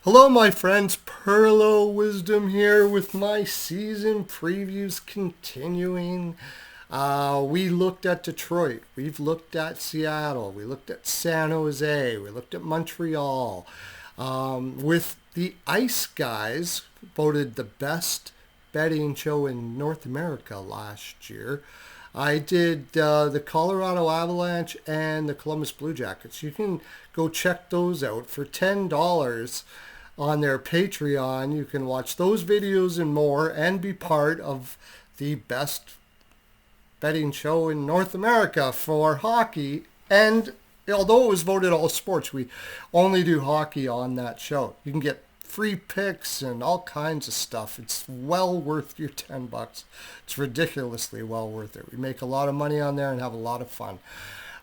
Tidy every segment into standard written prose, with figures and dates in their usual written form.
Hello, my friends. Pearlo Wisdom here with my season previews continuing. We looked at Detroit. We've looked at Seattle. We looked at San Jose. We looked at Montreal. With the Ice Guys voted the best betting show in North America last year. I did the Colorado Avalanche and the Columbus Blue Jackets. You can go check those out for $10 on their Patreon. You can watch those videos and more and be part of the best betting show in North America for hockey. And although it was voted all sports, we only do hockey on that show. You can get free picks and all kinds of stuff. It's well worth your $10. It's ridiculously well worth it. We make a lot of money on there and have a lot of fun.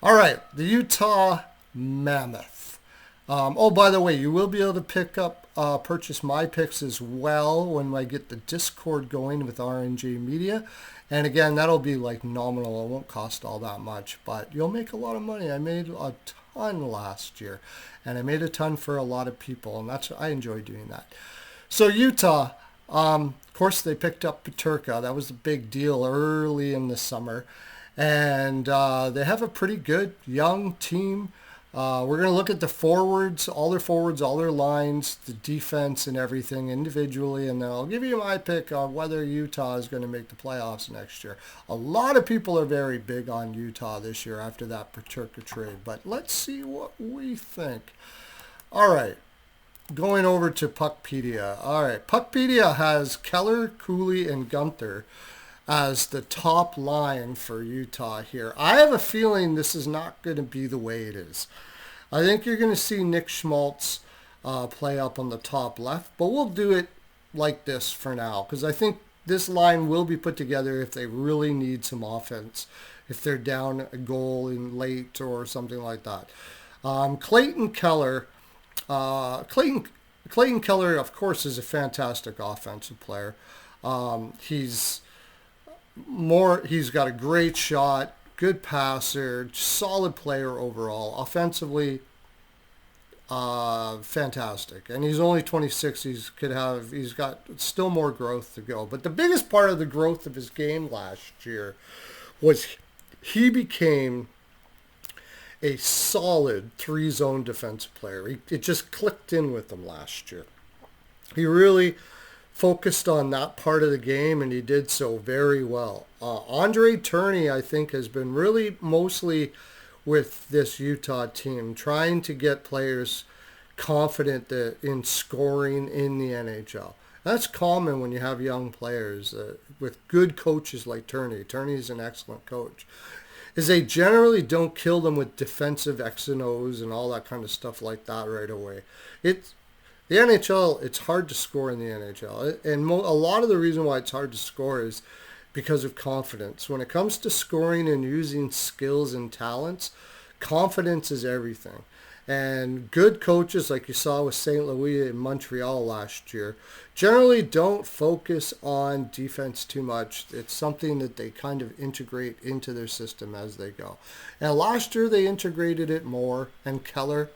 All right, the Utah Mammoth. Oh, by the way, you will be able to purchase my picks as well when I get the Discord going with RNG Media. And again, that'll be like nominal. It won't cost all that much, but you'll make a lot of money. I made a ton last year, and I made a ton for a lot of people, and I enjoy doing that. So Utah, of course, they picked up Peterka. That was a big deal early in the summer, and they have a pretty good young team. We're going to look at the forwards, all their lines, the defense and everything individually, and then I'll give you my pick on whether Utah is going to make the playoffs next year. A lot of people are very big on Utah this year after that Paterka trade, but let's see what we think. All right, going over to Puckpedia. All right, Puckpedia has Keller, Cooley, and Gunther as the top line for Utah here. I have a feeling this is not going to be the way it is. I think you're going to see Nick Schmaltz play up on the top left, but we'll do it like this for now because I think this line will be put together if they really need some offense, if they're down a goal in late or something like that. Clayton Keller, of course, is a fantastic offensive player. He's got a great shot, good passer, solid player overall. Offensively, fantastic. And he's only 26. He's got still more growth to go. But the biggest part of the growth of his game last year was he became a solid three-zone defensive player. It just clicked in with him last year. He really focused on that part of the game, and he did so very well. Andre Turney, I think, has been really mostly with this Utah team, trying to get players confident in scoring in the NHL. That's common when you have young players with good coaches like Turney. Turney's an excellent coach. Is they generally don't kill them with defensive X and O's and all that kind of stuff like that right away. The NHL, it's hard to score in the NHL. And a lot of the reason why it's hard to score is because of confidence. When it comes to scoring and using skills and talents, confidence is everything. And good coaches, like you saw with St. Louis and Montreal last year, generally don't focus on defense too much. It's something that they kind of integrate into their system as they go. And last year they integrated it more, and Keller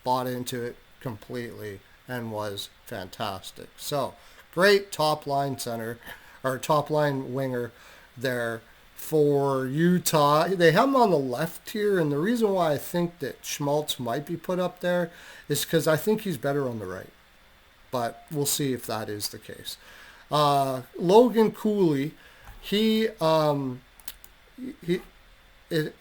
bought into it completely and was fantastic. So, great top line winger there for Utah. They have him on the left here, and the reason why I think that Schmaltz might be put up there is because I think he's better on the right. But we'll see if that is the case. Logan Cooley,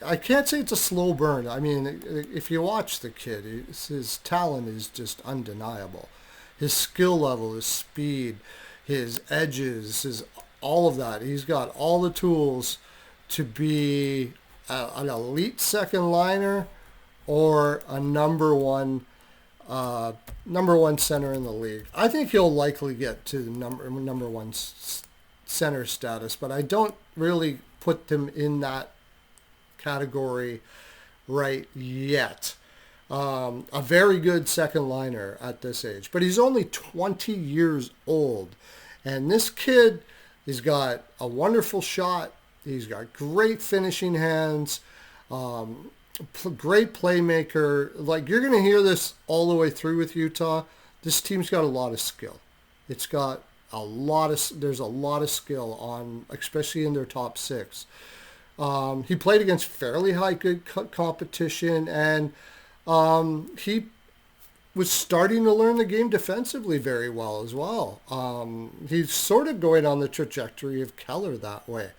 I can't say it's a slow burn. I mean, if you watch the kid, his talent is just undeniable. His skill level, his speed, his edges, all of that. He's got all the tools to be an elite second liner or a number one center in the league. I think he'll likely get to the number one center status, but I don't really put them in that category right yet. A very good second liner at this age, but he's only 20 years old, and this kid, he's got a wonderful shot. He's got great finishing hands, great playmaker. Like, you're going to hear this all the way through with Utah. this team's got a lot of skill. It's got there's a lot of skill on, especially in their top six. He played against fairly high good competition, and he was starting to learn the game defensively very well as well. He's sort of going on the trajectory of Keller that way.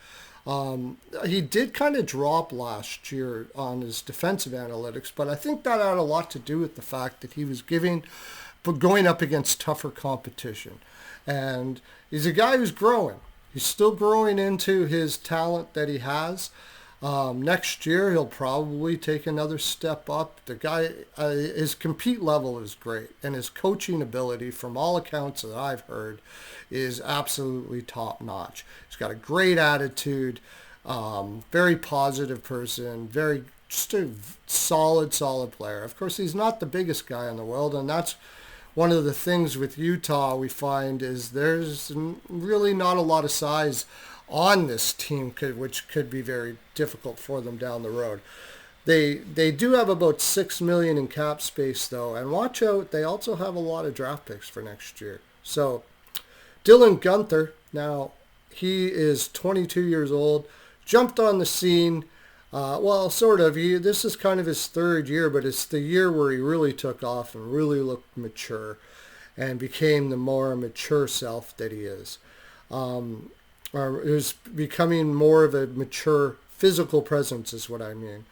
He did kind of drop last year on his defensive analytics, but I think that had a lot to do with the fact that he was going up against tougher competition. And he's a guy who's growing. He's still growing into his talent that he has. Next year, he'll probably take another step up. The guy, his compete level is great, and his coaching ability, from all accounts that I've heard, is absolutely top notch. He's got a great attitude, very positive person, just a solid player. Of course, he's not the biggest guy in the world, and that's one of the things with Utah we find is there's really not a lot of size on this team, which could be very difficult for them down the road. They do have about $6 million in cap space, though, and watch out, they also have a lot of draft picks for next year. So Dylan Guenther, now he is 22 years old, jumped on the scene. Well, sort of. This is kind of his third year, but it's the year where he really took off and really looked mature and became the more mature self that he is. Or is becoming more of a mature physical presence is what I mean,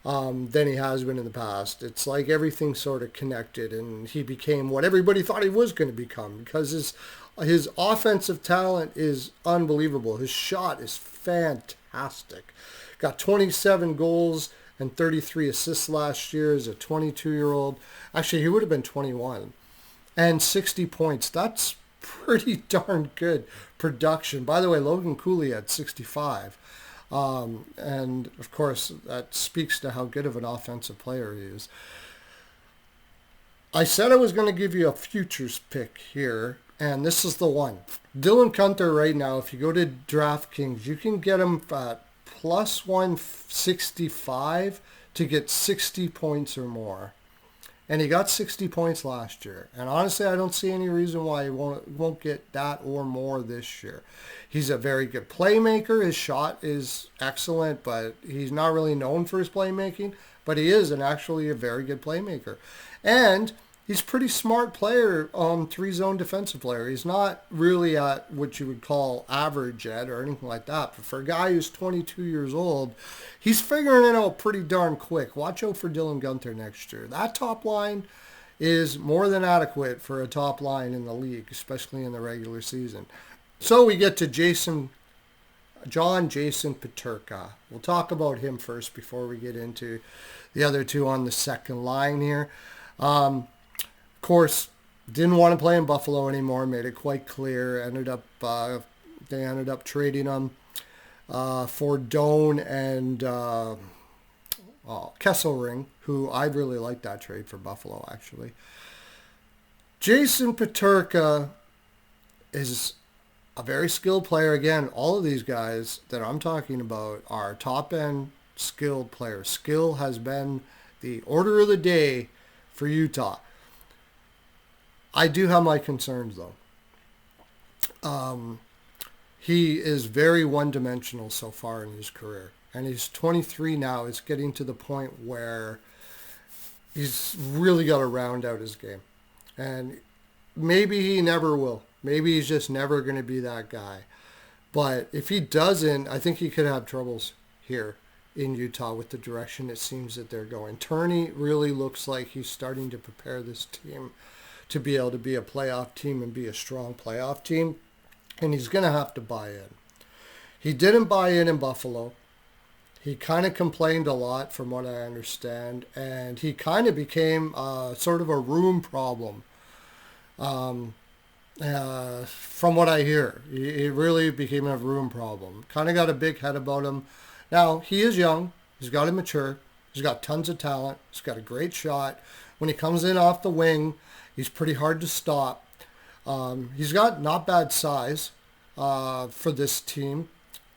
than he has been in the past. It's like everything sort of connected, and he became what everybody thought he was going to become, because his offensive talent is unbelievable. His shot is fantastic. Got 27 goals and 33 assists last year as a 22-year-old. Actually, he would have been 21. And 60 points. That's pretty darn good production. By the way, Logan Cooley had 65. And, of course, that speaks to how good of an offensive player he is. I said I was going to give you a futures pick here, and this is the one. Dylan Guenther right now, if you go to DraftKings, you can get him at plus 165 to get 60 points or more. And he got 60 points last year. And honestly, I don't see any reason why he won't get that or more this year. He's a very good playmaker. His shot is excellent, but he's not really known for his playmaking. But he is actually a very good playmaker. And he's a pretty smart player, three-zone defensive player. He's not really at what you would call average yet or anything like that. But for a guy who's 22 years old, he's figuring it out pretty darn quick. Watch out for Dylan Guenther next year. That top line is more than adequate for a top line in the league, especially in the regular season. So we get to Jason Peterka. We'll talk about him first before we get into the other two on the second line here. Of course, didn't want to play in Buffalo anymore. Made it quite clear. They ended up trading him for Doan and Kesselring, who I really like that trade for Buffalo, actually. Jason Peterka is a very skilled player. Again, all of these guys that I'm talking about are top-end skilled players. Skill has been the order of the day for Utah. I do have my concerns, though. He is very one-dimensional so far in his career. And he's 23 now. It's getting to the point where he's really got to round out his game. And maybe he never will. Maybe he's just never going to be that guy. But if he doesn't, I think he could have troubles here in Utah with the direction it seems that they're going. Turney really looks like he's starting to prepare this team to be able to be a playoff team and be a strong playoff team. And he's going to have to buy in. He didn't buy in Buffalo. He kind of complained a lot from what I understand. And he kind of became sort of a room problem. From what I hear, he really became a room problem. Kind of got a big head about him. Now, he is young. He's got to mature. He's got tons of talent. He's got a great shot. When he comes in off the wing, he's pretty hard to stop. He's got not bad size for this team.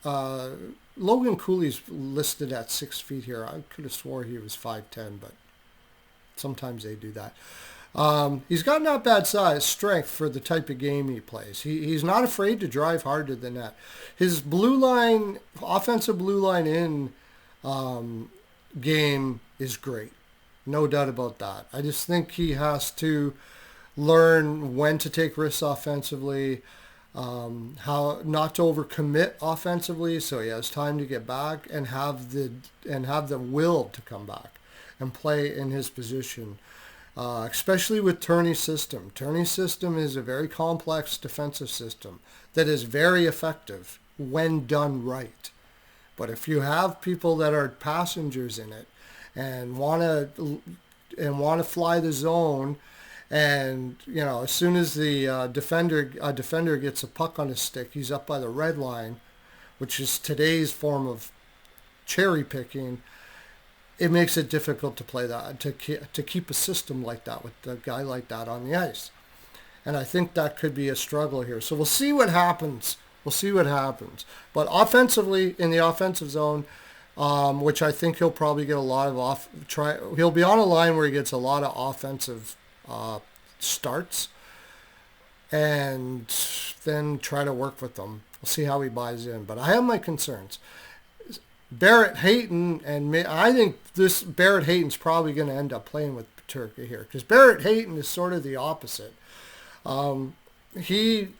Logan Cooley's listed at 6 feet here. I could have swore he was 5'10", but sometimes they do that. He's got not bad size, strength for the type of game he plays. He's not afraid to drive hard to the net. His blue line, offensive blue line in game is great. No doubt about that. I just think he has to learn when to take risks offensively, how not to overcommit offensively, so he has time to get back and have the will to come back and play in his position. Especially with Turney's system. Turney's system is a very complex defensive system that is very effective when done right. But if you have people that are passengers in it and want to fly the zone, and as soon as the defender gets a puck on his stick, he's up by the red line, which is today's form of cherry picking. It makes it difficult to play that, to keep a system like that with a guy like that on the ice. And I think that could be a struggle here. So we'll see what happens. But offensively, in the offensive zone, which I think he'll probably get a lot of he'll be on a line where he gets a lot of offensive starts, and then try to work with them. We'll see how he buys in. But I have my concerns. Barrett Hayton, and I think this Barrett Hayton's probably going to end up playing with Peterka here, because Barrett Hayton is sort of the opposite. He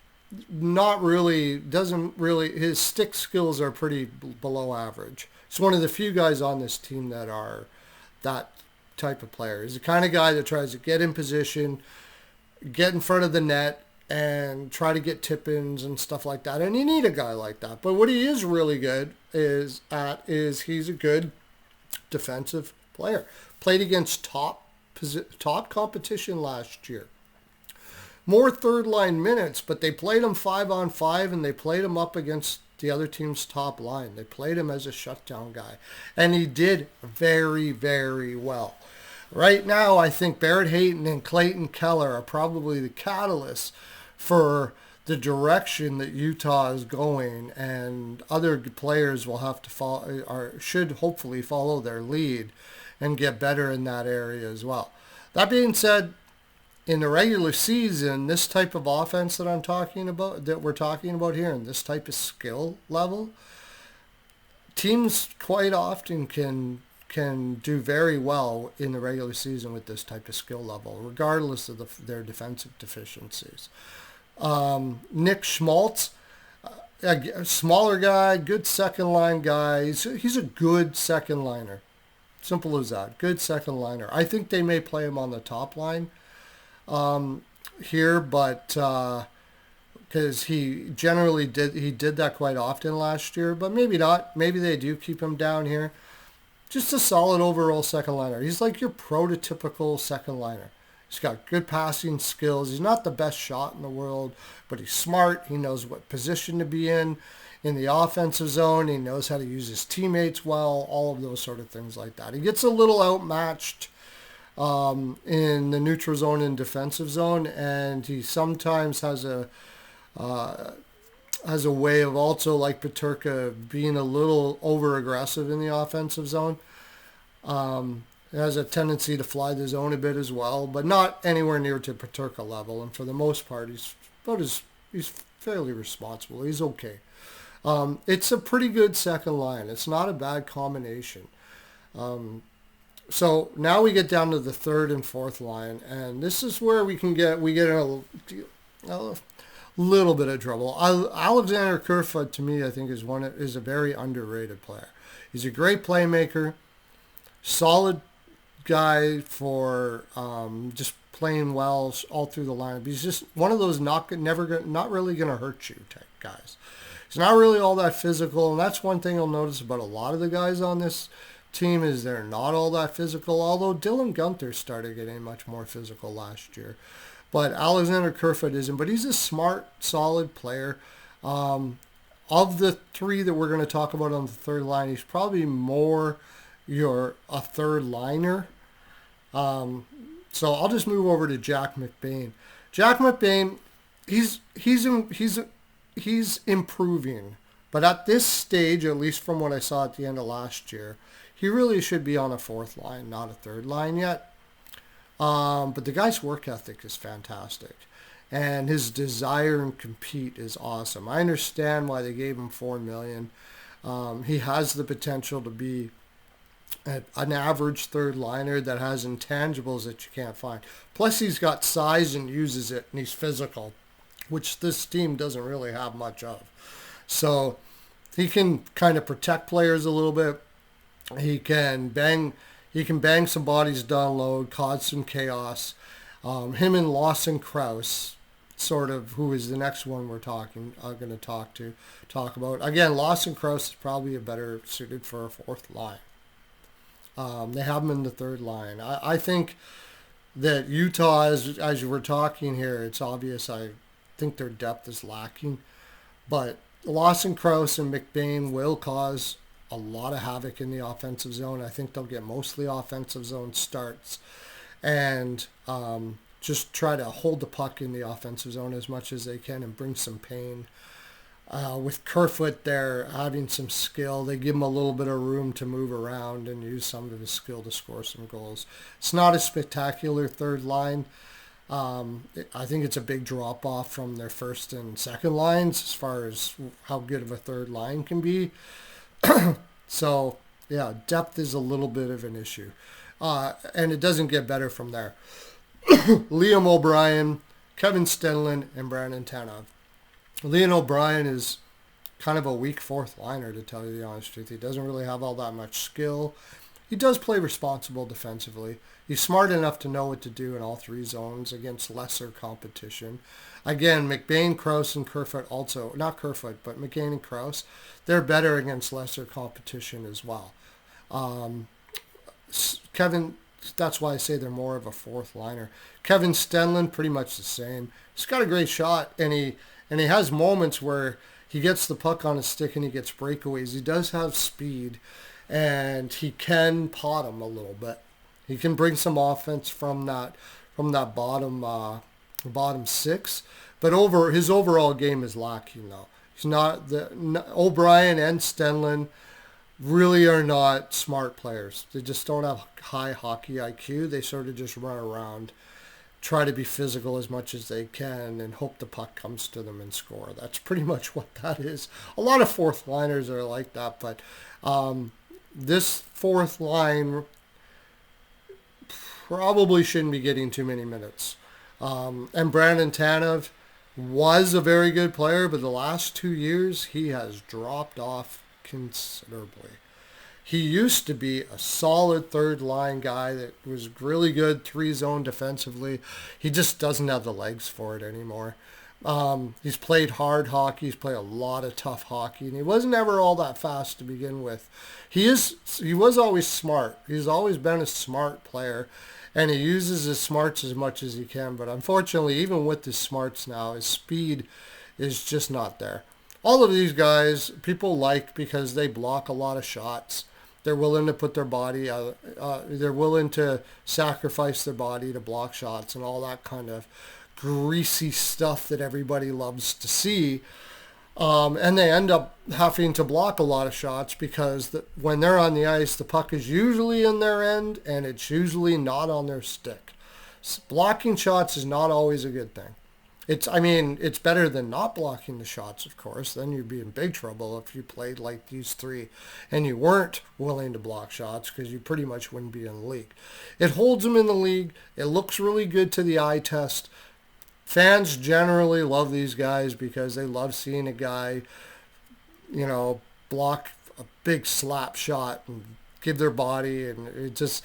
his stick skills are pretty below average. He's one of the few guys on this team that are that type of player. He's the kind of guy that tries to get in position, get in front of the net, and try to get tip-ins and stuff like that. And you need a guy like that. But what he is really good is he's a good defensive player. Played against top competition last year. More third-line minutes, but they played him 5-on-5, and they played him up against the other team's top line. They played him as a shutdown guy. And he did very, very well. Right now, I think Barrett Hayton and Clayton Keller are probably the catalysts for the direction that Utah is going, and other players will have to follow, or should hopefully follow their lead and get better in that area as well. That being said, in the regular season, this type of offense that we're talking about here, and this type of skill level, teams quite often can do very well in the regular season with this type of skill level, regardless of their defensive deficiencies. Nick Schmaltz, a smaller guy, good second line guy. He's a good second liner. Simple as that. Good second liner. I think they may play him on the top line here, but because he did that quite often last year, but maybe not. Maybe they do keep him down here. Just a solid overall second liner. He's like your prototypical second liner. He's got good passing skills. He's not the best shot in the world, but he's smart. He knows what position to be in the offensive zone. He knows how to use his teammates well, all of those sort of things like that. He gets a little outmatched in the neutral zone and defensive zone, and he sometimes has a way of also, like Peterka, being a little over-aggressive in the offensive zone. It has a tendency to fly the zone a bit as well, but not anywhere near to Peterka level. And for the most part, he's fairly responsible. He's okay. It's a pretty good second line. It's not a bad combination. So now we get down to the third and fourth line, and this is where we get in a little bit of trouble. Alexander Kerfoot, to me, I think is a very underrated player. He's a great playmaker, solid guy for just playing well all through the lineup. He's just one of those not really going to hurt you type guys. He's not really all that physical, and that's one thing you'll notice about a lot of the guys on this team is they're not all that physical, although Dylan Guenther started getting much more physical last year. But Alexander Kerfoot isn't, but he's a smart, solid player. Of the three that we're going to talk about on the third line, he's probably more a third liner. So I'll just move over to Jack McBain. Jack McBain, he's improving, but at this stage, at least from what I saw at the end of last year, he really should be on a fourth line, not a third line yet. But the guy's work ethic is fantastic. And his desire to compete is awesome. I understand why they gave him $4 million. He has the potential to be an average third liner that has intangibles that you can't find. Plus, he's got size and uses it, and he's physical, which this team doesn't really have much of. So he can kind of protect players a little bit. He can bang. He can bang some bodies down low, cause some chaos. Him and Lawson Krause, sort of, who is the next one we're going to talk about. Again, Lawson Krause is probably a better suited for a fourth line. They have him in the third line. I think that Utah, as you were talking here, it's obvious. I think their depth is lacking, but Lawson Krause and McBain will cause a lot of havoc in the offensive zone. I think they'll get mostly offensive zone starts and just try to hold the puck in the offensive zone as much as they can and bring some pain. With Kerfoot there having some skill, they give him a little bit of room to move around and use some of his skill to score some goals. It's not a spectacular third line. I think it's a big drop off from their first and second lines as far as how good of a third line can be. So, yeah, depth is a little bit of an issue. And it doesn't get better from there. Liam O'Brien, Kevin Stenlund, and Brandon Tanev. Liam O'Brien is kind of a weak fourth liner, to tell you the honest truth. He doesn't really have all that much skill. He does play responsible defensively. He's smart enough to know what to do in all three zones against lesser competition. Again, McBain, Krause, and Kerfoot also, not Kerfoot, but McBain and Krause, they're better against lesser competition as well. Kevin, that's why I say they're more of a fourth liner. Kevin Stenlund, pretty much the same. He's got a great shot, and he has moments where he gets the puck on his stick and he gets breakaways. He does have speed, and he can pot him a little bit. He can bring some offense from that bottom six, but his overall game is lacking though. He's not O'Brien and Stenlund really are not smart players. They just don't have high hockey IQ. They sort of just run around, try to be physical as much as they can, and hope the puck comes to them and score. That's pretty much what that is. A lot of fourth liners are like that, but this fourth line probably shouldn't be getting too many minutes. And Brandon Tanev was a very good player, but the last 2 years he has dropped off considerably. He used to be a solid third line guy that was really good three zone defensively. He just doesn't have the legs for it anymore. He's played hard hockey. He's played a lot of tough hockey, and he wasn't ever all that fast to begin with. He was always smart. He's always been a smart player, and he uses his smarts as much as he can. But unfortunately, even with his smarts now, his speed is just not there. All of these guys, people like because they block a lot of shots. They're willing to put their body, they're willing to sacrifice their body to block shots and all that kind of greasy stuff that everybody loves to see. And they end up having to block a lot of shots because when they're on the ice, the puck is usually in their end and it's usually not on their stick. Blocking shots is not always a good thing. It's better than not blocking the shots, of course. Then you'd be in big trouble if you played like these three and you weren't willing to block shots, because you pretty much wouldn't be in the league. It holds them in the league. It looks really good to the eye test. Fans generally love these guys because they love seeing a guy, block a big slap shot and give their body, and it just,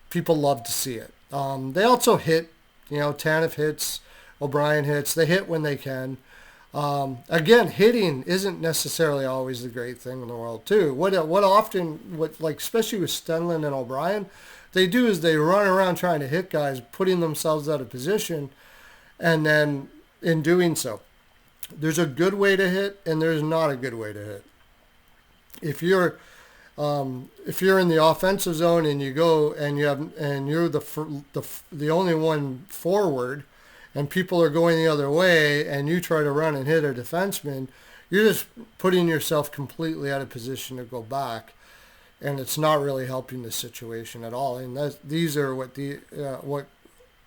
people love to see it. They also hit, Tanev hits, O'Brien hits. They hit when they can. Again, hitting isn't necessarily always the great thing in the world too. What especially with Stenlund and O'Brien, they do is they run around trying to hit guys, putting themselves out of position, and then in doing so, there's a good way to hit and there's not a good way to hit. If you're in the offensive zone and you go and you're the only one forward, and people are going the other way, and you try to run and hit a defenseman, you're just putting yourself completely out of position to go back, and it's not really helping the situation at all. And these are what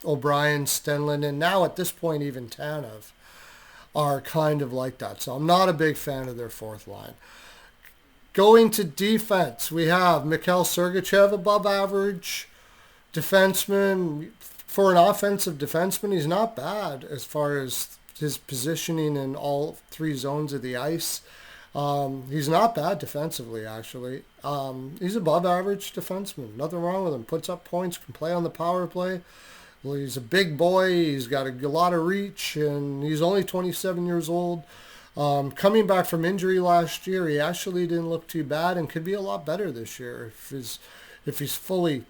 O'Brien, Stenlin, and now at this point even Tanev are kind of like that. So I'm not a big fan of their fourth line. Going to defense, we have Mikhail Sergachev, above average defenseman. For an offensive defenseman, he's not bad as far as his positioning in all three zones of the ice. He's not bad defensively, actually. He's above average defenseman. Nothing wrong with him. Puts up points, can play on the power play. Well, he's a big boy. He's got a lot of reach, and he's only 27 years old. Coming back from injury last year, he actually didn't look too bad and could be a lot better this year if he's fully.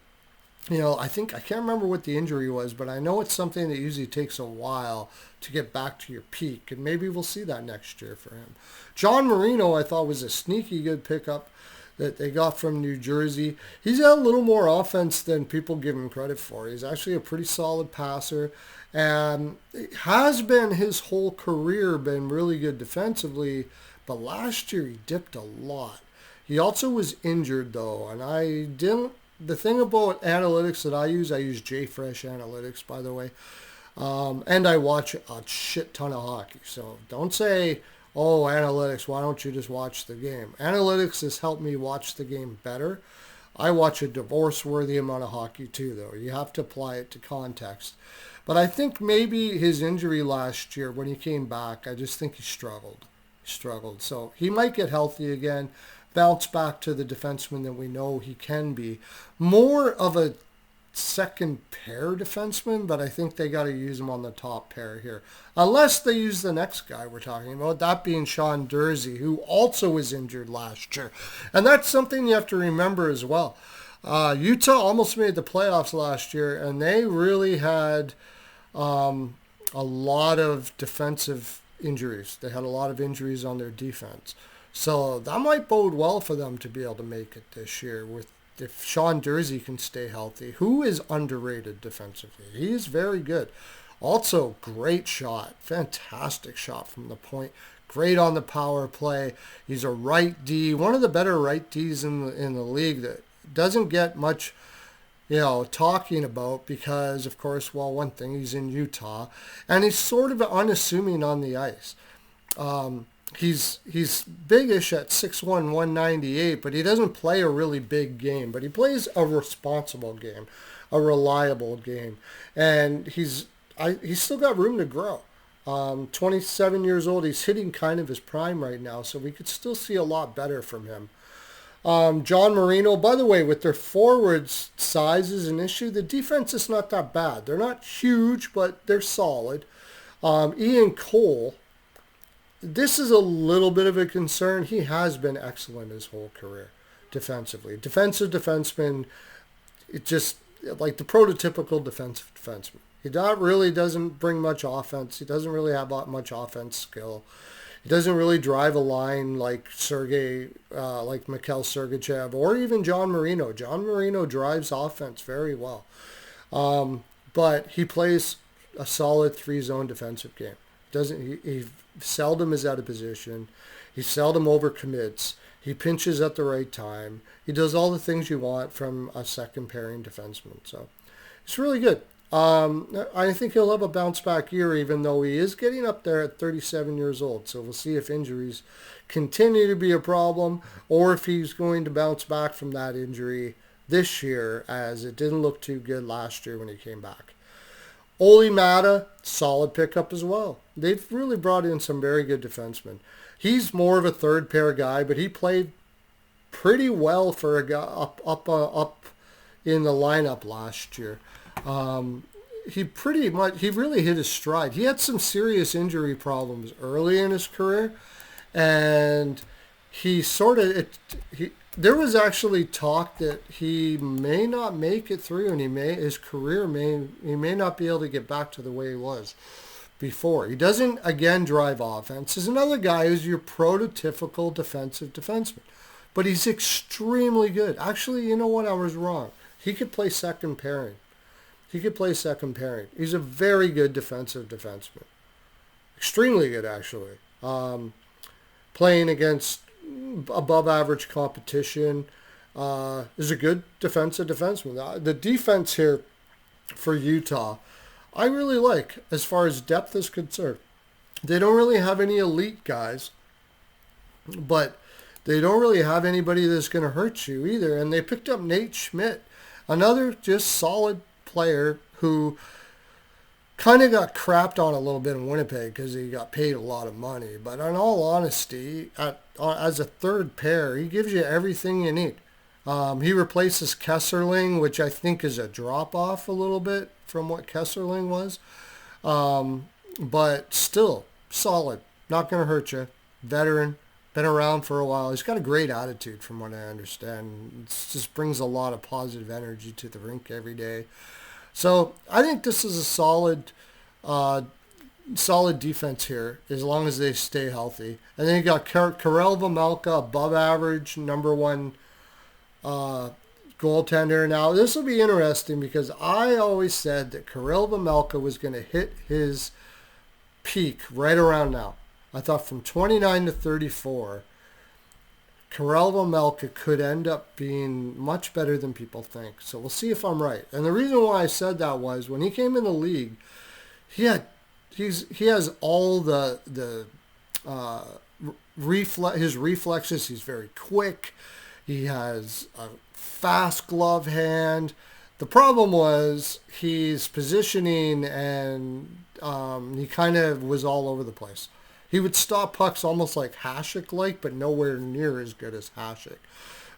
I think I can't remember what the injury was, but I know it's something that usually takes a while to get back to your peak, and maybe we'll see that next year for him. John Marino, I thought, was a sneaky good pickup that they got from New Jersey. He's got a little more offense than people give him credit for. He's actually a pretty solid passer, and it has been his whole career been really good defensively, but last year he dipped a lot. He also was injured, though, and I didn't. The thing about analytics that I use JFresh Analytics, by the way, and I watch a shit ton of hockey. So don't say, oh, analytics, why don't you just watch the game? Analytics has helped me watch the game better. I watch a divorce-worthy amount of hockey too, though. You have to apply it to context. But I think maybe his injury last year when he came back, I just think he struggled. So he might get healthy again, bounce back to the defenseman that we know he can be. More of a second pair defenseman, but I think they got to use him on the top pair here. Unless they use the next guy we're talking about, that being Sean Durzi, who also was injured last year. And that's something you have to remember as well. Utah almost made the playoffs last year, and they really had a lot of defensive injuries. They had a lot of injuries on their defense. So that might bode well for them to be able to make it this year if Sean Durzi can stay healthy, who is underrated defensively. He is very good. Also, great shot. Fantastic shot from the point. Great on the power play. He's a right D, one of the better right Ds in the league that doesn't get much talking about because, of course, well, one thing, he's in Utah, and he's sort of unassuming on the ice. He's biggish at 6'1", 198, but he doesn't play a really big game. But he plays a responsible game, a reliable game, and he's still got room to grow. 27 years old, he's hitting kind of his prime right now, so we could still see a lot better from him. John Marino, by the way, with their forwards size is an issue. The defense is not that bad. They're not huge, but they're solid. Ian Cole. This is a little bit of a concern. He has been excellent his whole career defensively. Defensive defenseman, it just like the prototypical defensive defenseman. He really doesn't bring much offense. He doesn't really have much offense skill. He doesn't really drive a line like Mikhail Sergachev or even John Marino. John Marino drives offense very well. But he plays a solid three-zone defensive game. He seldom is out of position. He seldom overcommits. He pinches at the right time. He does all the things you want from a second pairing defenseman. So it's really good. I think he'll have a bounce back year, even though he is getting up there at 37 years old. So we'll see if injuries continue to be a problem or if he's going to bounce back from that injury this year, as it didn't look too good last year when he came back. Oli Mata, solid pickup as well. They've really brought in some very good defensemen. He's more of a third pair guy, but he played pretty well for a guy up in the lineup last year. He really hit his stride. He had some serious injury problems early in his career, and there was actually talk that he may not make it through, and he may not be able to get back to the way he was before. He doesn't again drive offense. He's another guy who's your prototypical defensive defenseman, but he's extremely good. Actually, you know what? I was wrong. He could play second pairing. He's a very good defensive defenseman. Extremely good, actually. Playing against above average competition. Is a good defensive defenseman. The defense here for Utah, I really like as far as depth is concerned. They don't really have any elite guys, but they don't really have anybody that's going to hurt you either. And they picked up Nate Schmidt, another just solid player who kind of got crapped on a little bit in Winnipeg because he got paid a lot of money. But in all honesty, as a third pair, he gives you everything you need. He replaces Kesserling, which I think is a drop-off a little bit from what Kesserling was. But still, solid. Not going to hurt you. Veteran. Been around for a while. He's got a great attitude from what I understand. It just brings a lot of positive energy to the rink every day. So I think this is a solid defense here as long as they stay healthy. And then you got Karel Vejmelka, above average, number one goaltender. Now, this will be interesting because I always said that Karel Vejmelka was going to hit his peak right around now. I thought from 29 to 34, Karel Vejmelka could end up being much better than people think. So we'll see if I'm right. And the reason why I said that was when he came in the league, he has all his reflexes. He's very quick. He has a fast glove hand. The problem was his positioning, and he kind of was all over the place. He would stop pucks almost like Hasek-like, but nowhere near as good as Hasek.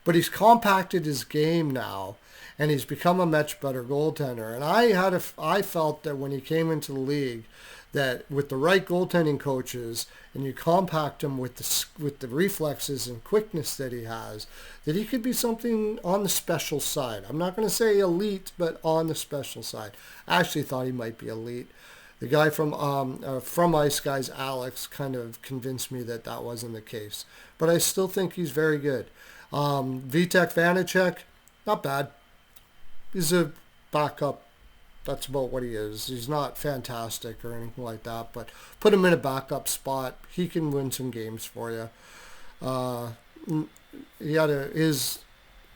But he's compacted his game now, and he's become a much better goaltender. And I felt that when he came into the league, that with the right goaltending coaches, and you compact him with the reflexes and quickness that he has, that he could be something on the special side. I'm not going to say elite, but on the special side. I actually thought he might be elite. The guy from Ice Guys, Alex, kind of convinced me that wasn't the case. But I still think he's very good. Vitek Vanacek, not bad. He's a backup. That's about what he is. He's not fantastic or anything like that, but put him in a backup spot. He can win some games for you.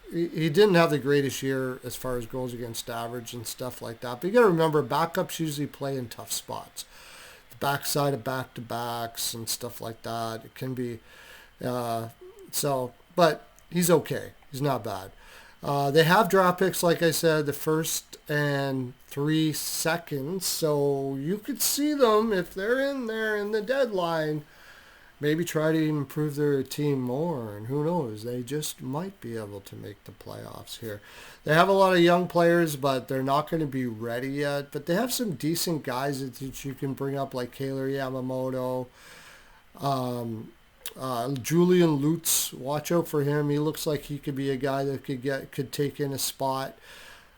He didn't have the greatest year as far as goals against average and stuff like that. But you got to remember, backups usually play in tough spots. The backside of back-to-backs and stuff like that. It can be but he's okay. He's not bad. They have draft picks, like I said, the first and 3 seconds. So you could see them if they're in there in the deadline. Maybe try to improve their team more, and who knows, they just might be able to make the playoffs here. They have a lot of young players, but they're not going to be ready yet. But they have some decent guys that you can bring up, like Kaylor Yamamoto, Julian Lutz. Watch out for him. He looks like he could be a guy that could take in a spot.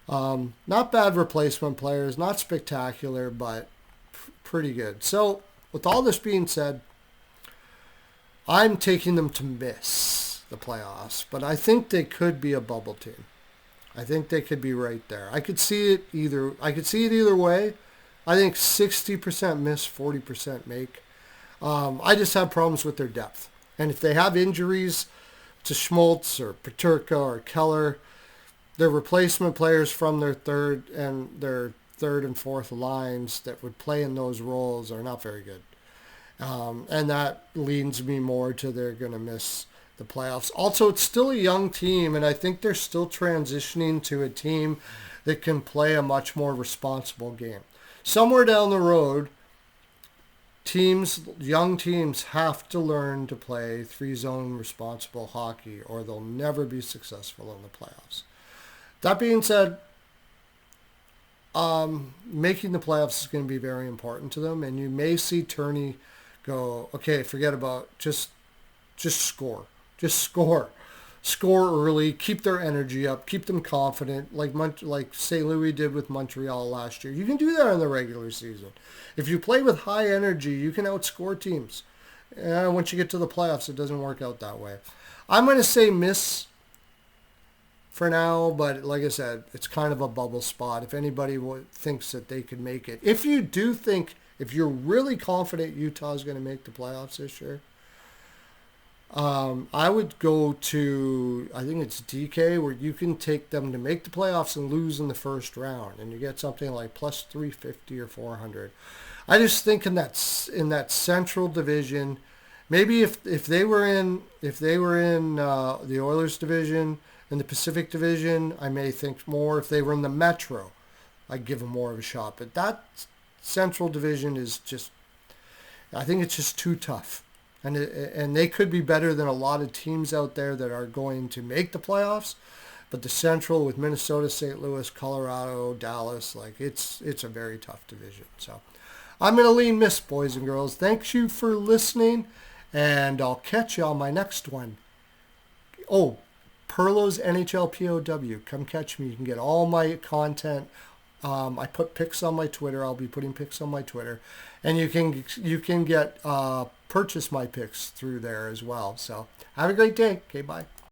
Not bad replacement players, not spectacular, but pretty good. So with all this being said, I'm taking them to miss the playoffs, but I think they could be a bubble team. I think they could be right there. I could see it either way. I think 60% miss, 40% make. I just have problems with their depth. And if they have injuries to Schmaltz or Peterka or Keller, their replacement players from their third and fourth lines that would play in those roles are not very good. And that leads me more to they're going to miss the playoffs. Also, it's still a young team, and I think they're still transitioning to a team that can play a much more responsible game. Somewhere down the road, young teams have to learn to play 3-zone responsible hockey, or they'll never be successful in the playoffs. That being said, making the playoffs is going to be very important to them, and you may see Turney go, okay, forget about just score. Just score. Score early, keep their energy up, keep them confident, like St. Louis did with Montreal last year. You can do that in the regular season. If you play with high energy, you can outscore teams. Once you get to the playoffs, it doesn't work out that way. I'm going to say miss for now, but like I said, it's kind of a bubble spot. If anybody thinks that they could make it. If you're really confident Utah's going to make the playoffs this year, I would go to, I think it's DK, where you can take them to make the playoffs and lose in the first round, and you get something like plus 350 or 400. I just think in that Central Division, maybe if they were in the Oilers division, in the Pacific Division, I may think more. If they were in the Metro, I'd give them more of a shot. But that Central Division is just, I think it's just too tough. And they could be better than a lot of teams out there that are going to make the playoffs. But the Central with Minnesota, St. Louis, Colorado, Dallas, like it's a very tough division. So I'm going to lean miss, boys and girls. Thanks you for listening, and I'll catch you on my next one. Oh, Pearlo's NHL POW. Come catch me. You can get all my content. I put pics on my Twitter. I'll be putting pics on my Twitter, and you can get purchase my pics through there as well. So have a great day. Okay, bye.